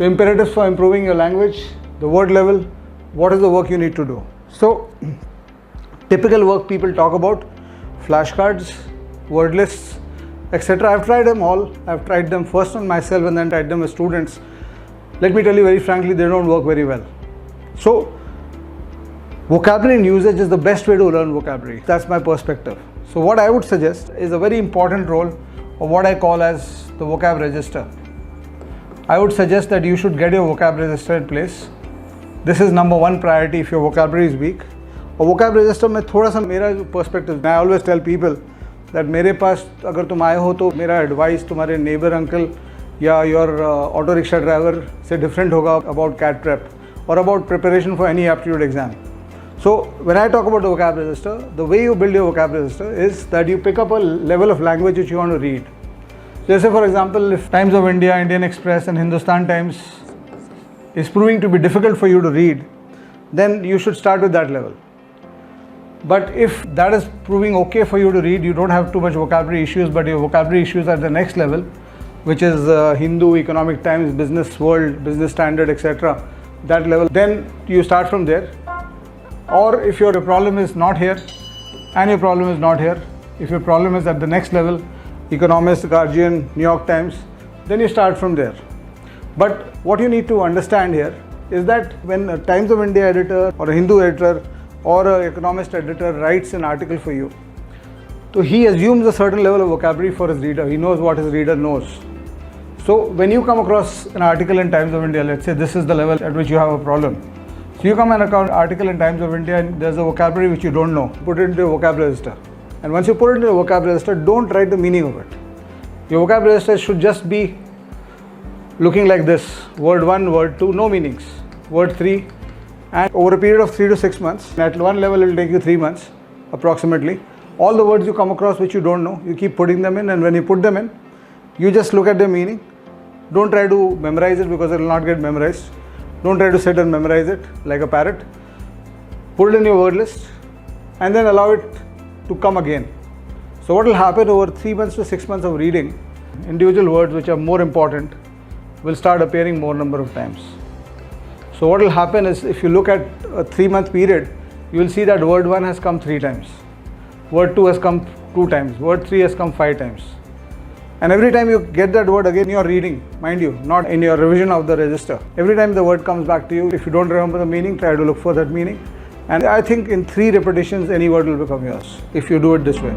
So imperatives for improving your language, the word level, what is the work you need to do. So typical work people talk about, flashcards, word lists, etc. I've tried them all. I've tried them first on myself and then tried them with students. Let me tell you very frankly, they don't work very well. So vocabulary and usage is the best way to learn vocabulary. That's my perspective. So what I would suggest is a very important role of what I call as the vocab register. I would suggest that you should get your vocab register in place. This is number one priority if your vocabulary is weak. और vocab register में थोड़ा सा मेरा जो perspective, I always tell people that मेरे पास अगर तुम आए हो तो मेरा advice तुम्हारे neighbor uncle या your auto rickshaw driver से different होगा about CAT prep or about preparation for any aptitude exam. So when I talk about the vocab register, the way you build your vocab register is that you pick up a level of language which you want to read. So say for example, if Times of India, Indian Express and Hindustan Times is proving to be difficult for you to read, then you should start with that level. But if that is proving okay for you to read, you don't have too much vocabulary issues, but your vocabulary issues are at the next level, which is Hindu, Economic Times, Business World, Business Standard, etc. That level, then you start from there. Or if your problem is not here and your problem is not here, if your problem is at the next level, Economist, Guardian, New York Times, then you start from there. But what you need to understand here is that when a Times of India editor or a Hindu editor or an Economist editor writes an article for you, so he assumes a certain level of vocabulary for his reader. He knows what his reader knows. So when you come across an article in Times of India, let's say this is the level at which you have a problem. So you come and account article in Times of India and there's a vocabulary which you don't know. Put it into your vocab register. And once you put it into your vocab register, don't write the meaning of it. Your vocab register should just be looking like this. Word 1, word 2, no meanings. Word 3. And over a period of 3 to 6 months, at one level it will take you 3 months approximately. All the words you come across which you don't know, you keep putting them in, and when you put them in, you just look at their meaning. Don't try to memorize it because it will not get memorized. Don't try to sit and memorize it like a parrot. Put it in your word list and then allow it to come again. So what will happen over 3 months to 6 months of reading, individual words which are more important will start appearing more number of times. So what will happen is if you look at a 3-month period, you will see that word 1 has come 3 times. Word 2 has come 2 times. Word 3 has come 5 times. And every time you get that word again, you are reading, mind you, not in your revision of the register. Every time the word comes back to you, if you don't remember the meaning, try to look for that meaning. And I think in 3 repetitions, any word will become yours if you do it this way.